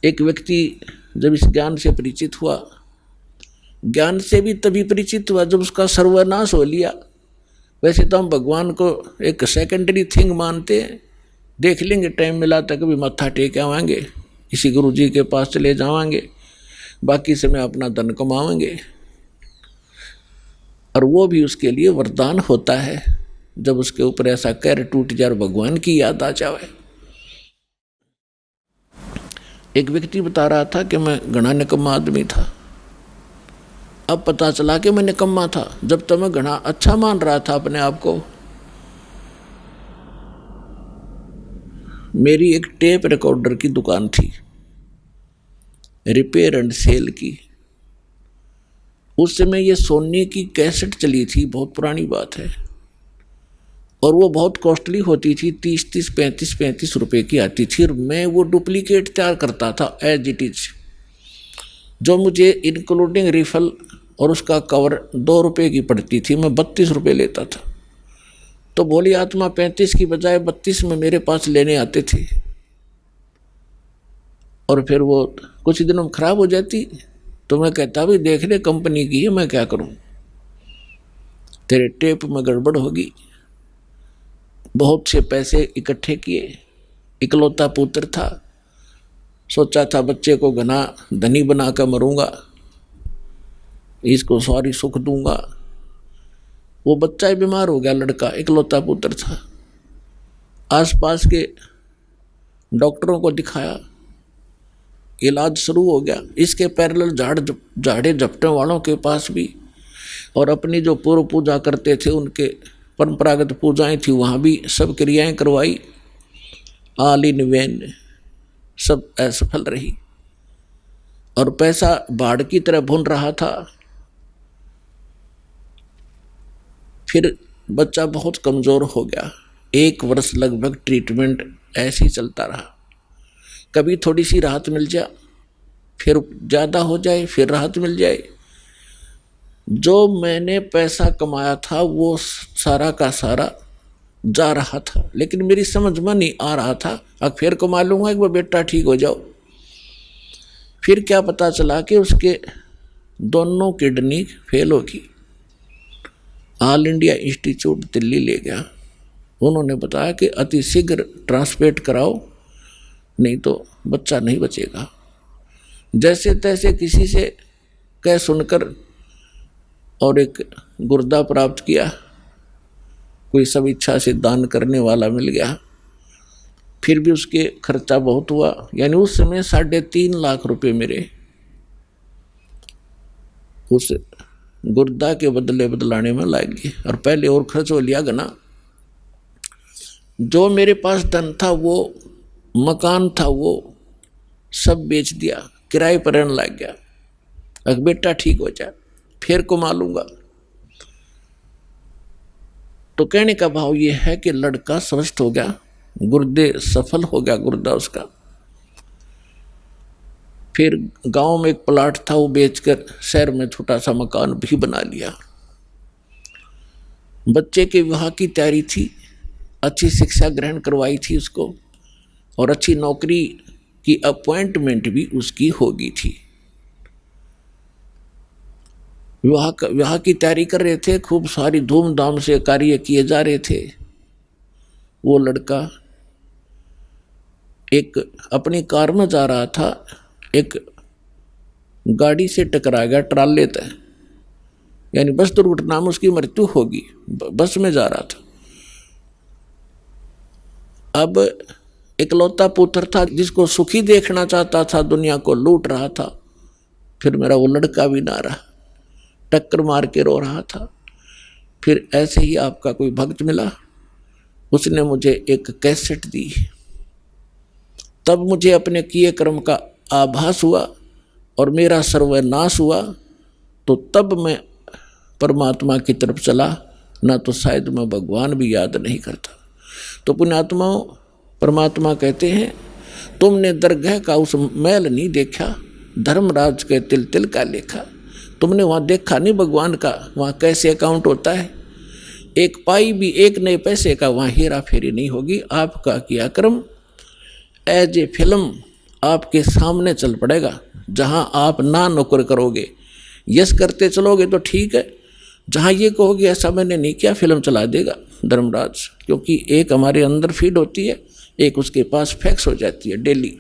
एक व्यक्ति जब इस ज्ञान से परिचित हुआ, ज्ञान से भी तभी परिचित हुआ जब उसका सर्वनाश हो लिया। वैसे तो हम भगवान को एक सेकेंडरी थिंग मानते हैं, देख लेंगे टाइम मिला तो कभी मत्था टेक आवाएंगे, किसी गुरु जी के पास चले जावाएंगे, बाकी समय अपना धन कमाएंगे। और वो भी उसके लिए वरदान होता है जब उसके ऊपर ऐसा कहर टूट जाए और भगवान की याद आ जाए। एक व्यक्ति बता रहा था कि मैं घना निकम्मा आदमी था। अब पता चला कि मैं निकम्मा था, जब तक मैं घना अच्छा मान रहा था अपने आप को। मेरी एक टेप रिकॉर्डर की दुकान थी, रिपेयर एंड सेल की। उस समय ये सोनी की कैसेट चली थी, बहुत पुरानी बात है, और वो बहुत कॉस्टली होती थी, 30-30, 35-35 रुपए की आती थी। और मैं वो डुप्लीकेट तैयार करता था एज इट इज, जो मुझे इंक्लूडिंग रिफल और उसका कवर 2 रुपये की पड़ती थी, मैं 32 रुपये लेता था। तो भोली आत्मा 35 की बजाय 32 में मेरे पास लेने आते थे, और फिर वो कुछ दिनों में खराब हो जाती। तो मैं कहता भाई देख ले कंपनी की है, मैं क्या करूं, तेरे टेप में गड़बड़ होगी। बहुत से पैसे इकट्ठे किए, इकलौता पुत्र था, सोचा था बच्चे को घना धनी बनाकर मरूंगा, इसको सारी सुख दूंगा। वो बच्चा ही बीमार हो गया, लड़का इकलौता पुत्र था। आसपास के डॉक्टरों को दिखाया, इलाज शुरू हो गया। इसके पैरेलल झाड़े झपटे वालों के पास भी, और अपनी जो पूर्व पूजा करते थे उनके परंपरागत पूजाएं थी, वहाँ भी सब क्रियाएं करवाई। ऑल इन वेन, सब असफल रही, और पैसा बाढ़ की तरह भुन रहा था। फिर बच्चा बहुत कमज़ोर हो गया। 1 वर्ष लगभग ट्रीटमेंट ऐसे ही चलता रहा। कभी थोड़ी सी राहत मिल जाए, फिर ज़्यादा हो जाए, फिर राहत मिल जाए। जो मैंने पैसा कमाया था वो सारा का सारा जा रहा था, लेकिन मेरी समझ में नहीं आ रहा था, अब फिर कमा लूँगा एक बार बेटा ठीक हो जाओ। फिर क्या पता चला कि उसके दोनों किडनी फेल होगी। ऑल इंडिया इंस्टीट्यूट दिल्ली ले गया। उन्होंने बताया कि अति शीघ्र ट्रांसप्लांट कराओ, नहीं तो बच्चा नहीं बचेगा। जैसे तैसे किसी से कह सुनकर और एक गुर्दा प्राप्त किया, कोई सब इच्छा से दान करने वाला मिल गया। फिर भी उसके खर्चा बहुत हुआ, यानी उस समय 3.5 लाख रुपए मेरे उस गुर्दा के बदले बदलाने में लग गए, और पहले और खर्च हो लिया गना। जो मेरे पास धन था, वो मकान था, वो सब बेच दिया, किराए पर रहने लग गया। अब बेटा ठीक हो जाए फिर कमा लूंगा। तो कहने का भाव ये है कि लड़का स्वस्थ हो गया, गुर्दे सफल हो गया गुर्दा उसका। फिर गांव में एक प्लाट था, वो बेचकर शहर में छोटा सा मकान भी बना लिया। बच्चे के विवाह की तैयारी थी, अच्छी शिक्षा ग्रहण करवाई थी उसको, और अच्छी नौकरी की अपॉइंटमेंट भी उसकी होगी थी। विवाह की तैयारी कर रहे थे, खूब सारी धूमधाम से कार्य किए जा रहे थे। वो लड़का एक अपनी कार में जा रहा था, एक गाड़ी से टकरा गया ट्राले तक, यानी बस दुर्घटना में उसकी मृत्यु होगी। बस में जा रहा था। अब इकलौता पुत्र था, जिसको सुखी देखना चाहता था, दुनिया को लूट रहा था। फिर मेरा वो लड़का भी ना रहा, टक्कर मार के रो रहा था। फिर ऐसे ही आपका कोई भक्त मिला, उसने मुझे एक कैसेट दी। तब मुझे अपने किए कर्म का आभास हुआ और मेरा सर्वनाश हुआ। तो तब मैं परमात्मा की तरफ चला, ना तो शायद मैं भगवान भी याद नहीं करता। तो पुण्यात्माओं, परमात्मा कहते हैं, तुमने दरगाह का उस मैल नहीं देखा, धर्मराज के तिल तिल का लेखा। तुमने वहाँ देखा नहीं भगवान का, वहाँ कैसे अकाउंट होता है। 1 पाई भी 1 नए पैसे का वहाँ हेरा फेरी नहीं होगी। आपका किया कर्म एज ए फिल्म आपके सामने चल पड़ेगा। जहां आप ना नौकर करोगे, यस करते चलोगे तो ठीक है, जहां ये कहोगे ऐसा मैंने नहीं किया, फिल्म चला देगा धर्मराज। क्योंकि एक हमारे अंदर फीड होती है, एक उसके पास फैक्स हो जाती है डेली।